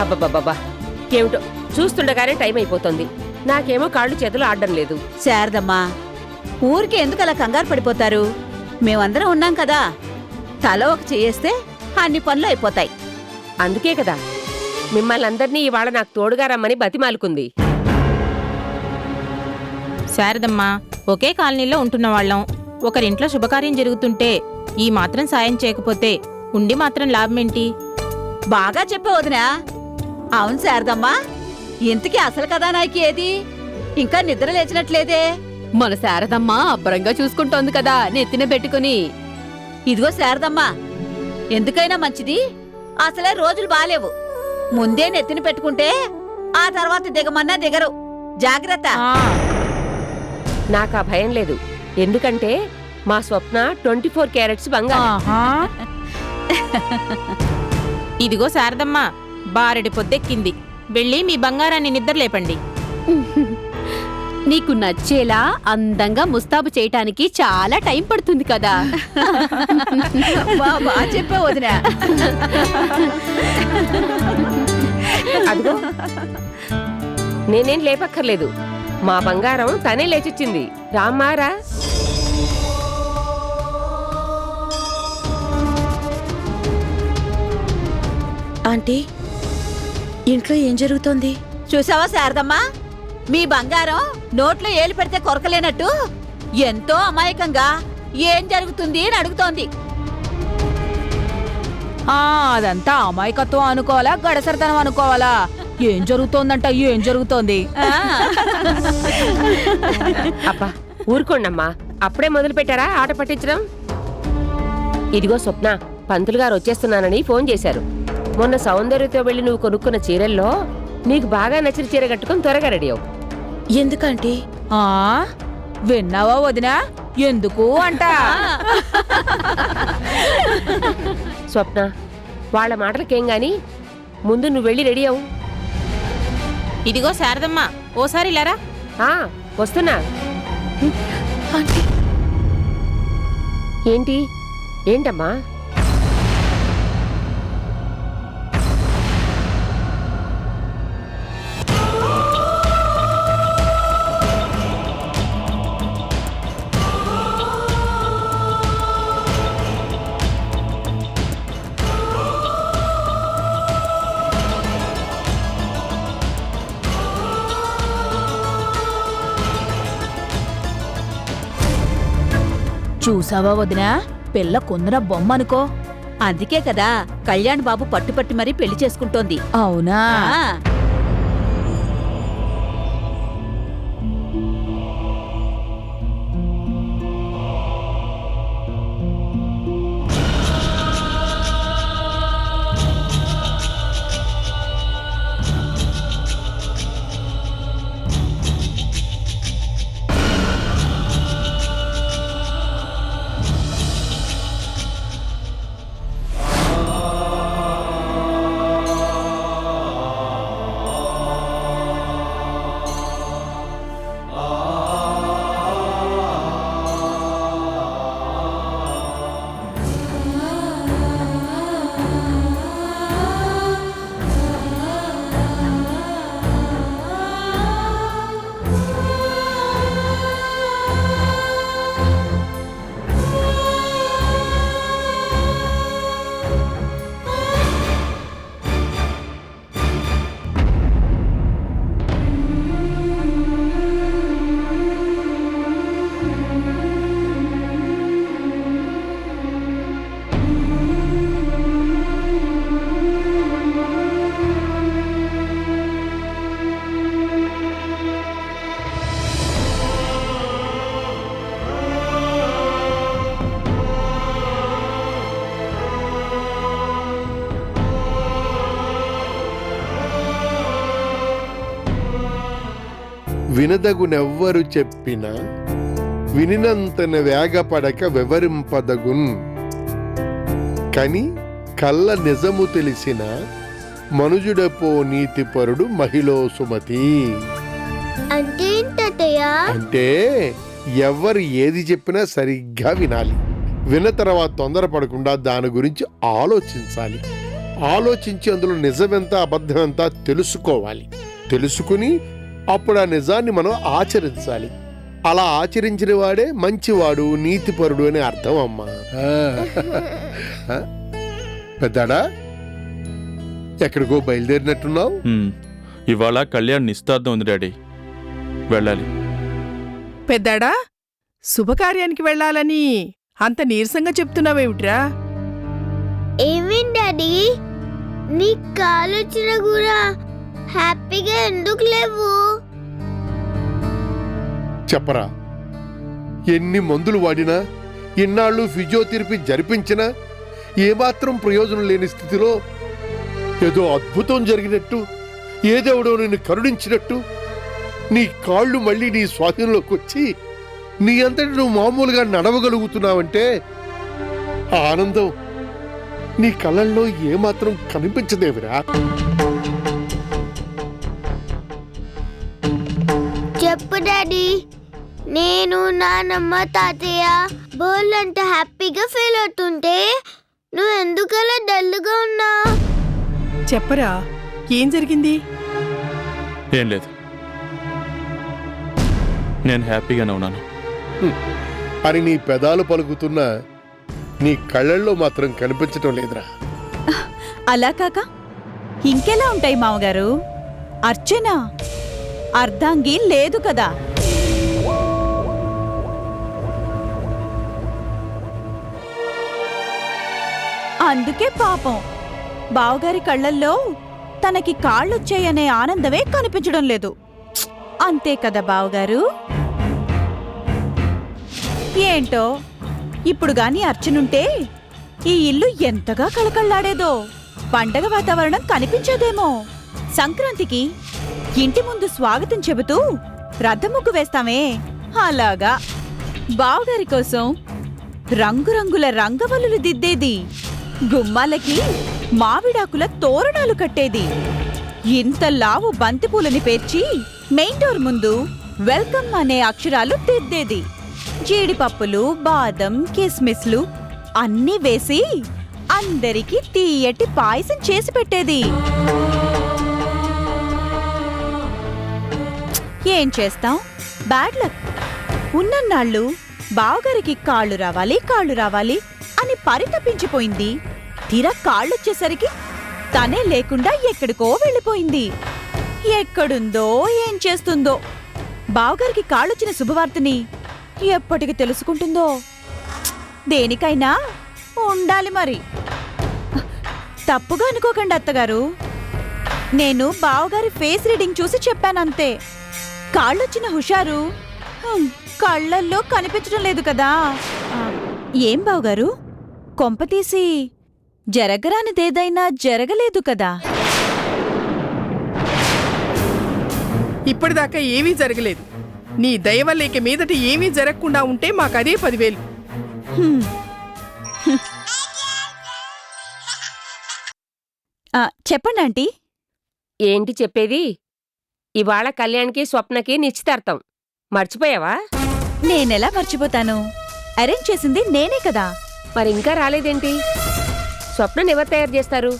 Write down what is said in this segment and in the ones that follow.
అబ్బబ్బబ్బా, ఏమిటో చూస్తుండగానే టైం అయిపోతుంది. నాకేమో కాళ్ళు చేతులు ఆడడం లేదు. శారదమ్మా, ఊరికి ఎందుకు అలా కంగారు పడిపోతారు? మేమందరం ఉన్నాం కదా, తల ఒక చేయేస్తే అన్ని పనులు అయిపోతాయి. అందుకే కదా మిమ్మల్ని అందరినీ ఇవాళ నాకు తోడుగా రమ్మని బతిమాలుకుంది. శారదమ్మా, ఒకే కాలనీలో ఉంటున్న వాళ్ళం. ఒకరింట్లో శుభకార్యం జరుగుతుంటే ఈ మాత్రం సాయం చేయకపోతే ఉండి మాత్రం లాభమేంటి? బాగా చెప్పే వదినా. అవును శారదమ్మా, ఇంతకీ అసలు కథానాయకి ఏది? ఇంకా నిద్ర లేచినట్లేదే. మన శారదమ్మ అబ్బరంగా చూసుకుంటోంది కదా నెత్తిన పెట్టుకుని. ఇదిగో శారదమ్మా, ఎందుకైనా మంచిది, అసలే రోజులు బాలేవు. ముందే నెత్తిన పెట్టుకుంటే ఆ తర్వాత దిగమన్నా దిగరు. జాగ్రత్త. నాకా భయం లేదు. ఎందుకంటే మా స్వప్న 24 క్యారెట్స్ బంగారం. ఇదిగో శారదమ్మా, బారెడి పొద్దెక్కింది. వెళ్ళి మీ బంగారాన్ని నిద్రలేపండి. నీకు నచ్చేలా అందంగా ముస్తాబు చేయటానికి చాలా టైం పడుతుంది కదా. బాగా చెప్పే వదినా. అదిగో నేనేం లేపక్కర్లేదు. మా బంగారం తనే లేచిచ్చింది. రామ్మారా. ఆంటీ, ఇంట్లో ఏం జరుగుతోంది? చూసావా శారదమ్మా, మీ బంగారం నోట్లో ఏలు పెడితే కొరకలేనట్టు ఎంతో అమాయకంగా ఏం జరుగుతుంది అని అడుగుతోంది. అదంతా అమాయకత్వం అనుకోవాలా, గడసరితనం అనుకోవాలా? ఏం జరుగుతోందంట, ఏం జరుగుతోంది? అబ్బా ఊరుకోండమ్మా, అప్పుడే మొదలు పెట్టారా ఆట పట్టించడం? ఇదిగో స్వప్న, పంతులు గారు వచ్చేస్తున్నానని ఫోన్ చేశారు. మొన్న సౌందర్యతో వెళ్లి నువ్వు కొనుక్కున్న చీరల్లో నీకు బాగా నచ్చిన చీర కట్టుకుని త్వరగా రెడీ అవు. ఎందుకంటే విన్నావా వదినా? ఎందుకు అంట. స్వప్న, వాళ్ళ మాటలకేం గాని ముందు నువ్వు వెళ్ళి రెడీ అవు. ఇదిగో శారదమ్మా, ఓసారి లేరా. వస్తున్నా. ఆంటీ, ఏంటమ్మా? చూసావా వదినా, పిల్ల కుందర బొమ్మ అనుకో. అందుకే కదా కళ్యాణ్ బాబు పట్టుపట్టి మరీ పెళ్లి చేసుకుంటోంది. అవునా? వినదగునెవ్వరు చెప్పినా వినినంతన వేగపడక వివరింపదగున్. కని కళ్ళ నిజము తెలిసిన మనుజుడపో నీతిపరుడు మహిళో సుమతి. అంటే ఎవరు ఏది చెప్పినా సరిగ్గా వినాలి. విన్న తర్వాత తొందరపడకుండా దాని గురించి ఆలోచించాలి. ఆలోచించి అందులో నిజమెంత అబద్ధం ఎంత తెలుసుకోవాలి. తెలుసుకుని అప్పుడు ఆ నిజాన్ని మనం ఆచరించాలి. అలా ఆచరించిన వాడే మంచివాడు, నీతిపరుడు అని అర్థం అమ్మా. పెద్దాడా, ఎక్కడికో బయలుదేరినట్టున్నావు? ఇవాళ కళ్యాణ్ నిశ్చితార్థం ఉంది డాడీ, వెళ్ళాలి. పెద్దాడా, శుభకార్యానికి వెళ్ళాలని అంత నీరసంగా చెప్తున్నావేమిట్రా? ఏమేం డాడీ, నీ కాలొచ్చిన కూడా హ్యాపీగా ఎందుకు లేవు? చెప్పరా, ఎన్ని మందులు వాడినా, ఇన్నాళ్ళు ఫిజియోథెరపీ జరిపించినా ఏమాత్రం ప్రయోజనం లేని స్థితిలో ఏదో అద్భుతం జరిగినట్టు, ఏదేవడో నిన్ను కరుణించినట్టు నీ కాళ్ళు మళ్ళీ నీ స్వాధీనంలోకి వచ్చి నీ అంతటి నువ్వు మామూలుగా నడవగలుగుతున్నావంటే ఆ ఆనందం నీ కళ్ళల్లో ఏమాత్రం కనిపించదేవిరా. చెప్పు డాడీ, నేను నానమ్మ తాతయ్య బోళ్ళంత హ్యాపీగా ఫీల్ అవుతుంటే నువ్వు ఎందుకలా డల్గా ఉన్నా? చెప్పరా, ఏం జరిగింది? ఏం లేదు, నేను హ్యాపీగానే ఉన్నాను. అని నీ పెదాలు పలుకుతున్నా నీ కళ్ళల్లో మాత్రం కనిపించటం లేదురా. అలా కాక ఇంకెలా ఉంటాయి మామగారు? అర్చన అర్ధాంగి లేదు కదా. అందుకే పాపం బావగారి కళ్ళల్లో తనకి కాళ్ళొచ్చాయనే ఆనందమే కనిపించడం లేదు. అంతే కదా బావగారు? ఏంటో ఇప్పుడు గాని అర్చనుంటే ఈ ఇల్లు ఎంతగా కళకళ్లాడేదో. పండగ వాతావరణం కనిపించేదేమో. సంక్రాంతికి ఇంటి ముందు స్వాగతం చెబుతూ రథముగ్గు వేస్తామే, అలాగా బావగారి కోసం రంగురంగుల రంగవల్లులు దిద్దేది, గుమ్మాలకి మావిడాకుల తోరణాలు కట్టేది, ఇంత లావు బంతిపూలని పేర్చి మెయిన్ డోర్ ముందు వెల్కమ్ అనే అక్షరాలు దిద్దేది, జీడిపప్పులు, బాదం, కిస్మిస్లు అన్నీ వేసి అందరికీ తీయటి పాయసం చేసి పెట్టేది. ఏం చేస్తాం, బ్యాడ్ లక్. ఉన్నన్నాళ్ళు బావగారికి కాళ్ళు రావాలి అని పరితపించిపోయింది. తీరా కాళ్ళొచ్చేసరికి తనే లేకుండా ఎక్కడికో వెళ్ళిపోయింది. ఎక్కడుందో ఏం చేస్తుందో. బావగారికి కాళ్ళొచ్చిన శుభవార్తని ఎప్పటికి తెలుసుకుంటుందో. దేనికైనా ఉండాలి మరి. తప్పుగా అనుకోకండి అత్తగారు, నేను బావగారి ఫేస్ రీడింగ్ చూసి చెప్పానంతే. కాళ్ళొచ్చిన హుషారు కళ్ళల్లో కనిపించడం లేదు కదా. ఏం బావగారు, కొంపతీసి జరగరానిదేదైనా జరగలేదు కదా? ఇప్పటిదాకా ఏమీ జరగలేదు. నీ దయ వల్ల ఇక మీదట ఏమీ జరగకుండా ఉంటే మాకదే 10,000. చెప్పండి ఆంటీ. ఏంటి చెప్పేది? ఇవాళ కళ్యాణ్కి స్వప్నకి నిశ్చితార్థం. మర్చిపోయావా? నేనెలా మర్చిపోతాను? అరేంజ్ చేసింది నేనే కదా. మరి ఇంకా రాలేదేంటి? స్వప్నని ఎవరు తయారు చేస్తారు?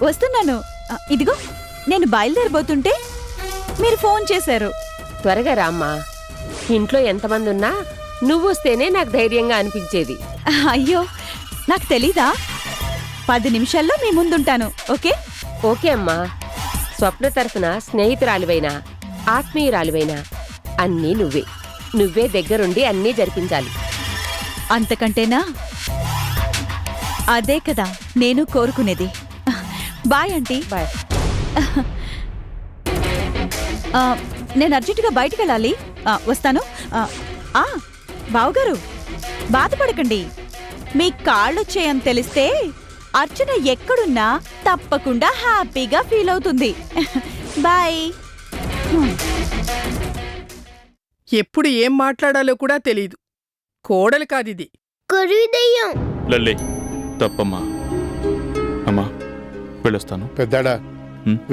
వస్తున్నాను. ఇదిగో నేను బయలుదేరబోతుంటే మీరు ఫోన్ చేశారు. త్వరగా రామ్మా. ఇంట్లో ఎంతమంది ఉన్నా నువ్వొస్తేనే నాకు ధైర్యంగా అనిపించేది. అయ్యో, నాకు తెలీదా? 10 నిమిషాల్లో మీ ముందుంటాను. ఓకే? ఓకే అమ్మా. స్వప్న తరఫున స్నేహితురాలివైనా ఆత్మీయురాలివైనా అన్నీ నువ్వే దగ్గరుండి అన్నీ జరిపించాలి. అంతకంటేనా? అదే కదా నేను కోరుకునేది. Bye aunty. బాయ్. నేను అర్జెంటుగా బయటికెళ్ళాలి. వస్తాను. బావగారు, బాధపడకండి. మీ కాళ్ళొచ్చాయని తెలిస్తే అర్చన ఎక్కడున్నా తప్పకుండా హ్యాపీగా ఫీల్ అవుతుంది. బాయ్. ఎప్పుడు ఏం మాట్లాడాలో కూడా తెలీదు. కోడలు కాదిది. కొరుదయ్యం. లల్లి, తప్పమ్మా. అమ్మా, వెళ్ళొస్తాను. పెద్దాడా,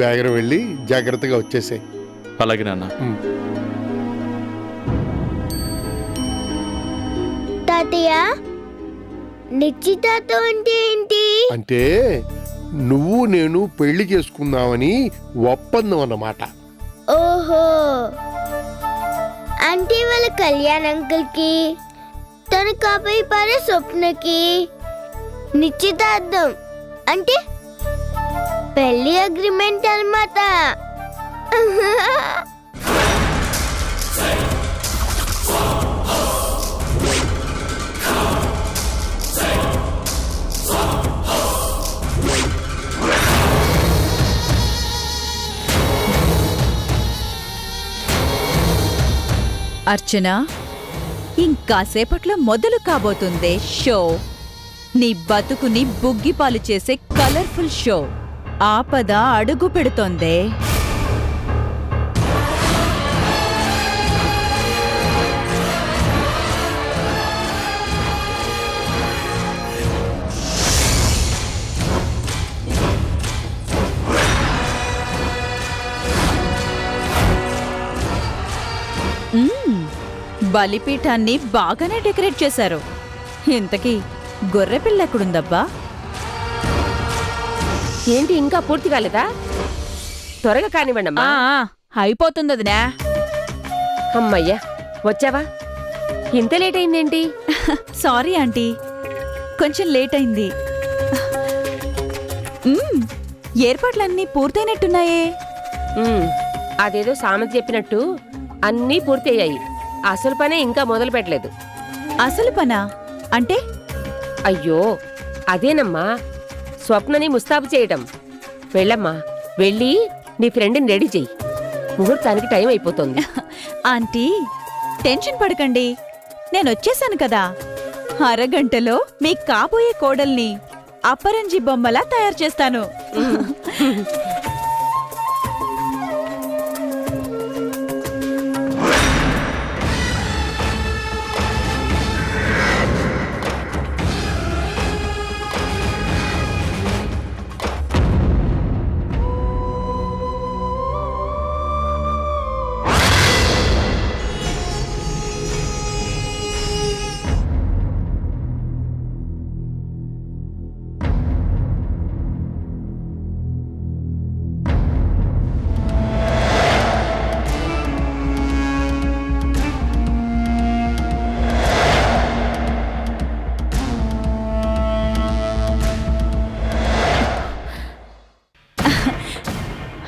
వేగర వెళ్ళి జాగ్రత్తగా వచ్చేసాయి. అలాగే నాన్న. తాతయ్య, నిశ్చితార్థం అంటే ఏంటి? అంటే నువ్వు నేను పెళ్లి చేసుకుందామని ఒప్పందం అన్నమాట. ఓహో, అంటే వాళ్ళ కళ్యాణ్ అంకుల్కి తన కాపై పారే స్వప్నకి నిశ్చితార్థం అంటే పెళ్లి అగ్రిమెంట్ అన్నమాట. అర్చన, ఇంకాసేపట్లో మొదలు కాబోతుందే షో. నీ బతుకుని బుగ్గిపాలు చేసే కలర్ఫుల్ షో. ఆపద అడుగు పెడుతోందే. బలిపీఠాన్ని బాగానే డెకరేట్ చేశారు. ఇంతకీ గొర్రెపిల్ల ఎక్కడుందబ్బా? ఏంటి ఇంకా పూర్తి కాలేదా? త్వరగా కానివ్వండమ్మా. అయిపోతుంది వదినా. అమ్మయ్యా, వచ్చావా? ఇంత లేట్ అయిందేంటి? సారీ ఆంటీ, కొంచెం లేట్ అయింది. ఏర్పాట్లన్నీ పూర్తయినట్టున్నాయే. అదేదో సామెత చెప్పినట్టు అన్నీ పూర్తయ్యాయి. అసలు పనే ఇంకా మొదలు పెట్టలేదు. అసలు పనా అంటే? అయ్యో, అదేనమ్మా, స్వప్నని ముస్తాబు చేయటం. వెళ్ళమ్మా, వెళ్ళి నీ ఫ్రెండ్ని రెడీ చెయ్యి. ముహూర్తానికి టైం అయిపోతుంది. ఆంటీ, టెన్షన్ పడకండి, నేనొచ్చేసాను కదా. అరగంటలో మీ కాబోయే కోడల్ని అపరంజి బొమ్మలా తయారు చేస్తాను.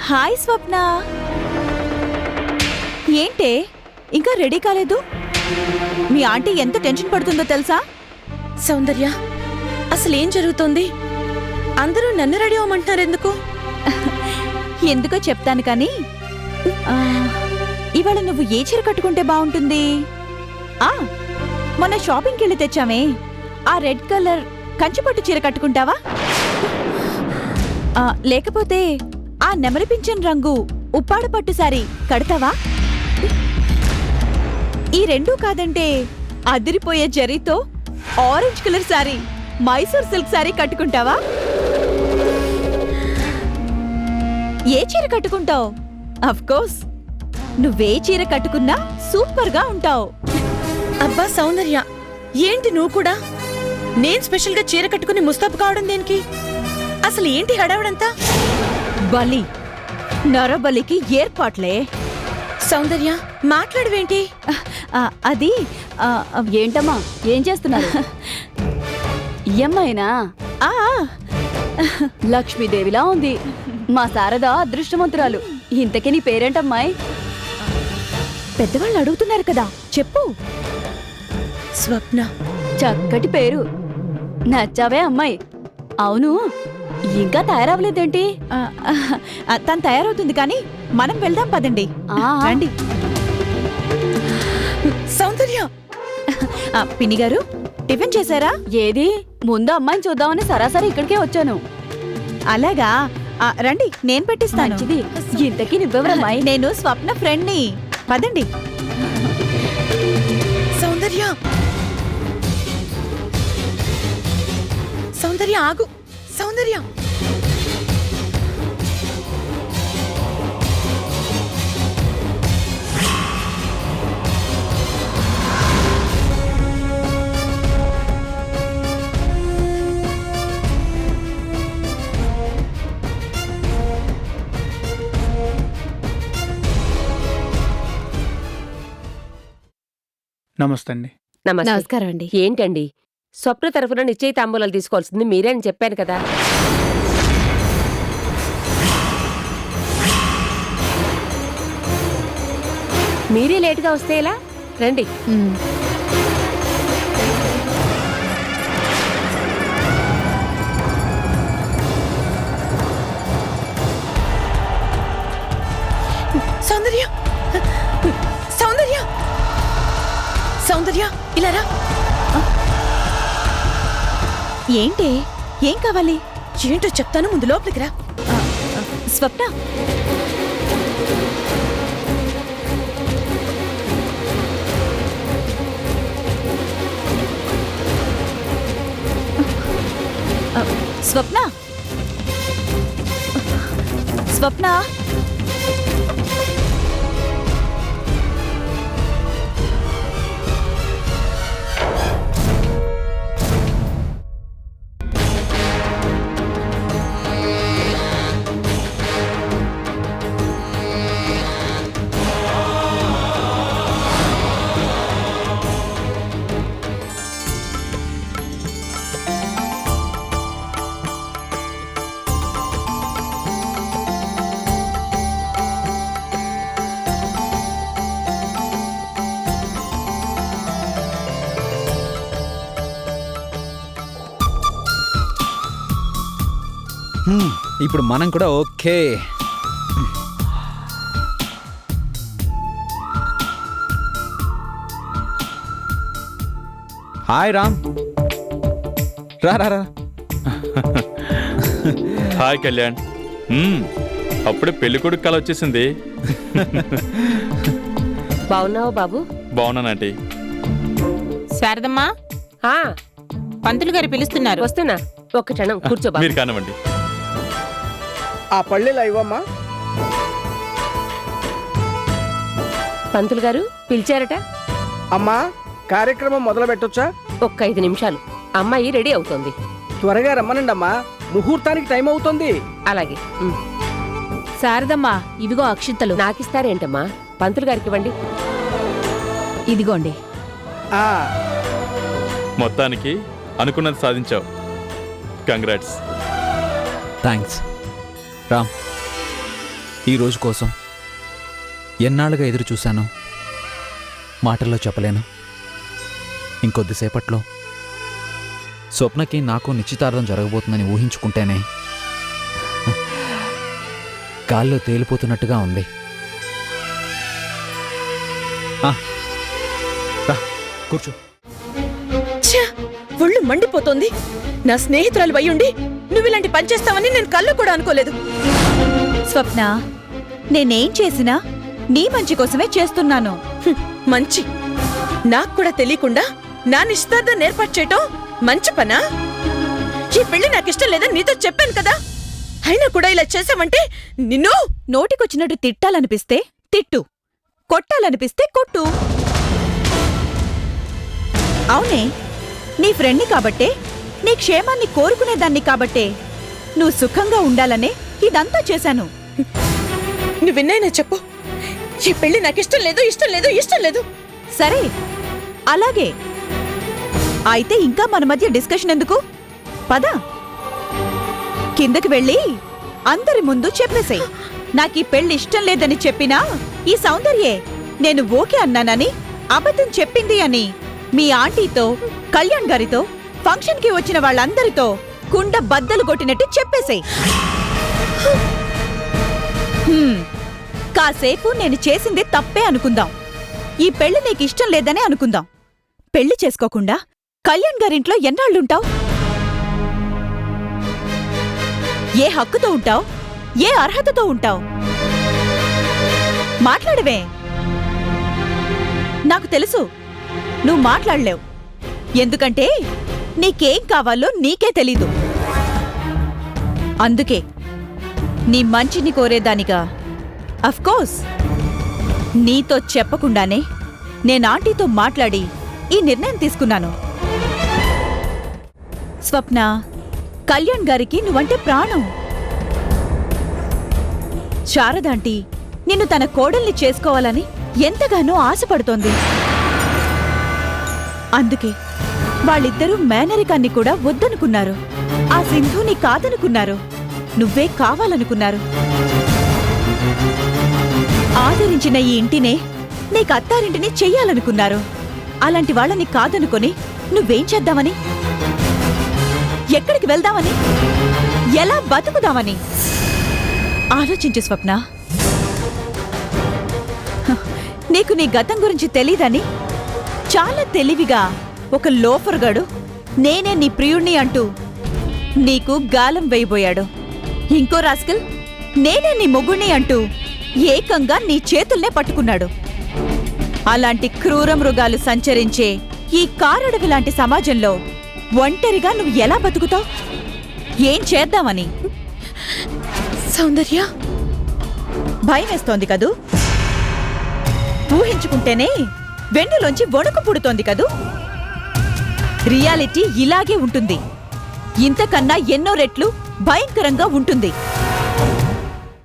హాయ్ స్వప్న, ఏంటే ఇంకా రెడీ కాలేదు? మీ ఆంటీ ఎంత టెన్షన్ పడుతుందో తెలుసా? సౌందర్య, అసలేం జరుగుతోంది? అందరూ నన్ను రెడీ అవ్వమంటున్నారు ఎందుకు? ఎందుకో చెప్తాను కానీ, ఇవాళ నువ్వు ఏ చీర కట్టుకుంటే బాగుంటుంది? మొన్న షాపింగ్కి వెళ్ళి తెచ్చామే, ఆ రెడ్ కలర్ కంచిపట్టు చీర కట్టుకుంటావా? లేకపోతే ఆ నెమలి పింఛన్ రంగు ఉప్పాడ పట్టు సారీ కడతావా? ఈ రెండూ కాదంటే అదిరిపోయే జరీతో orange colour sari, Mysore silk sari కట్టుకుంటావా? ఏ చీర కట్టుకుంటావు? అఫ్ కోర్స్, నువ్వే చీర కట్టుకున్నా సూపర్ గా ఉంటావు. అబ్బా సౌందర్య, ఏంటి నువ్వు కూడా? నేను స్పెషల్ గా చీర కట్టుకుని ముస్తాబు కావడం దేనికి? అసలు ఏంటి హడావడంతా? బలి, నరబలికి ఏర్పాట్లే. సౌందర్య, మాట్లాడవేంటి? అది ఏంటమ్మా, ఏం చేస్తున్నారు? అమ్మాయినా? లక్ష్మీదేవిలా ఉంది. మా శారద అదృష్టవంతురాలు. ఇంతకీ నీ పేరేంటమ్మాయి? పెద్దవాళ్ళు అడుగుతున్నారు కదా, చెప్పు. స్వప్న. చక్కటి పేరు. నచ్చావే అమ్మాయి. అవును, ఇంకా తయారవ్వలేదేంటి? తను తయారవుతుంది కానీ మనం వెళ్దాం పదండి. రండి. సౌందర్య. పిన్ని గారు, టిఫిన్ చేశారా? ఏది, ముందు అమ్మాయిని చూద్దామని సరాసరి ఇక్కడికే వచ్చాను. అలాగా, రండి, నేను పెట్టిస్తాను. మంచిది. ఇంతకీ నువ్వెవరమ్మాయి? నేను స్వప్న ఫ్రెండ్ని. పదండి. సౌందర్య, సౌందర్య ఆగు. సౌందర్య, నమస్తే అండి. నమస్తే. నమస్కారం అండి. ఏంటండి స్వప్న తరఫున నిశ్చయ తాంబూలాలు తీసుకోవాల్సింది మీరే అని చెప్పాను కదా. మీరే లేటుగా వస్తే ఎలా? రండి. ఉమ్. సౌందర్య సౌందర్య సౌందర్య ఇలా రా. ఏంటి? ఏం కావాలి? ఏంటో చెప్తాను, ముందు లోపలికి రా. స్వప్న, స్వప్న, స్వప్న, ఇప్పుడు మనం కూడా ఓకే. హాయ్ రామ్, రా రా రా. హాయ్ కళ్యాణ్. అప్పుడే పెళ్ళికొడుకు కళ వచ్చేసింది. బాగున్నావా బాబు? బాగున్నానంటీ. శారదమ్మా, ఆ, పంతులు గారు పిలుస్తున్నారు. వస్తున్నా. ఒక్క క్షణం కూర్చో బాబు. మీరు కానివ్వండి. ఆ పళ్ళెలా ఇవ్వమ్మా. పంతులు గారు పిలిచారట. అమ్మా, కార్యక్రమం మొదలు పెట్టొచ్చా? ఒక్క 5 నిమిషాలు, అమ్మాయి రెడీ అవుతోంది. త్వరగా రమ్మనండి అమ్మా, ముహూర్తానికి టైం అవుతుంది. అలాగే. శారదమ్మా, ఇవిగో అక్షింతలు. నాకిస్తారేంటమ్మా? పంతులు గారికి ఇవ్వండి. ఇదిగోండి. ఆ, మొత్తానికి అనుకున్నది సాధించావు. కంగ్రాట్స్. థ్యాంక్స్ రామ్. ఈ రోజు కోసం ఎన్నాళ్ళుగా ఎదురు చూశాను, మాటల్లో చెప్పలేను. ఇంకొద్దిసేపట్లో స్వప్నకి నాకు నిశ్చితార్థం జరగబోతుందని ఊహించుకుంటేనే గాల్లో తేలిపోతున్నట్టుగా ఉంది. రా కూర్చో. ఛ! ఒళ్ళు మండిపోతోంది. నా స్నేహితురాలు వయ్యుండి నువ్వు ఇలాంటి పని చేస్తావని నేను కళ్ళు కూడా అనుకోలేదు. స్వప్న, నేనేం చేసినా నీ మంచి కోసమే చేస్తున్నాను. మంచి నాకు కూడా తెలియకుండా నా నిశ్చితార్థం ఏర్పాటు చేయటం మంచి పనా? ఈ పెళ్లి నాకిష్టం లేదని నీతో చెప్పాను కదా. అయినా కూడా ఇలా చేసావంటే నిన్ను. నోటికొచ్చినట్టు తిట్టాలనిపిస్తే తిట్టు, కొట్టాలనిపిస్తే కొట్టు. అవునే, నీ ఫ్రెండ్ని కాబట్టే, నీ క్షేమాన్ని కోరుకునేదాన్ని కాబట్టే, నువ్వు సుఖంగా ఉండాలనే ఇదంతా చేశాను. నువ్వు విన్నాయినా చెప్పు. ఈ పెళ్లి నాకిష్టం లేదు, ఇష్టం లేదు, ఇష్టం లేదు. సరే, అలాగే అయితే ఇంకా మన మధ్య డిస్కషన్ ఎందుకు? పద, కిందకి వెళ్ళి అందరి ముందు చెప్పేసేయ్. నాకీ పెళ్లి ఇష్టం లేదని చెప్పినా ఈ సౌందర్యే నేను ఓకే అన్నానని అబద్ధం చెప్పింది అని మీ ఆంటీతో, కళ్యాణ్ గారితో, ఫంక్షన్కి వచ్చిన వాళ్ళందరితో కుండ బద్దలు కొట్టినట్టు చెప్పేసేయ్. కాసేపు నేను చేసింది తప్పే అనుకుందాం. ఈ పెళ్లి నీకు ఇష్టం లేదనే అనుకుందాం. పెళ్లి చేసుకోకుండా కళ్యాణ్ గారింట్లో ఎన్నాళ్ళుంటావ్? ఏ హక్కుతో ఉంటావ్? ఏ అర్హతతో ఉంటావ్? మాట్లాడవే. నాకు తెలుసు నువ్వు మాట్లాడలేవు. ఎందుకంటే నీకేం కావాలో నీకే తెలీదు. అందుకే నీ మంచిని కోరేదానిగా అఫ్కోర్స్ నీతో చెప్పకుండానే నేను ఆంటీతో మాట్లాడి ఈ నిర్ణయం తీసుకున్నాను. స్వప్న, కళ్యాణ్ గారికి నువ్వంటే ప్రాణం. శారదాంటీ నిన్ను తన కోడల్ని చేసుకోవాలని ఎంతగానో ఆశపడుతోంది. అందుకే వాళ్ళిద్దరూ మేనరికాన్ని కూడా వద్దనుకున్నారు. ఆ సింధుని కాదనుకున్నారు. నువ్వే కావాలనుకున్నారు. ఆదరించిన ఈ ఇంటినే నీకు అత్తారింటిని చెయ్యాలనుకున్నారు. అలాంటి వాళ్ళని కాదనుకొని నువ్వేం చేద్దామని, ఎక్కడికి వెళ్దామని, ఎలా బతుకుదామని ఆలోచించు స్వప్న. నీకు నీ గతం గురించి తెలీదని చాలా తెలివిగా ఒక లోఫర్గాడు నేనే నీ ప్రియుణ్ణి అంటూ నీకు గాలం వేయబోయాడు. ఇంకో రాస్కల్ నేనే నీ మొగుణ్ణి అంటూ ఏకంగా నీ చేతుల్నే పట్టుకున్నాడు. అలాంటి క్రూర మృగాలు సంచరించే ఈ కారడవి లాంటి సమాజంలో ఒంటరిగా నువ్వు ఎలా బతుకుతావు? ఏం చేద్దామని? సౌందర్య, భయం వేస్తోంది కదూ? ఊహించుకుంటేనే వెన్నులోంచి వణుకు పుడుతోంది కదూ? రియాలిటీ ఇలాగే ఉంటుంది. ఇంతకన్నా ఎన్నో రెట్లు భయంకరంగా ఉంటుంది.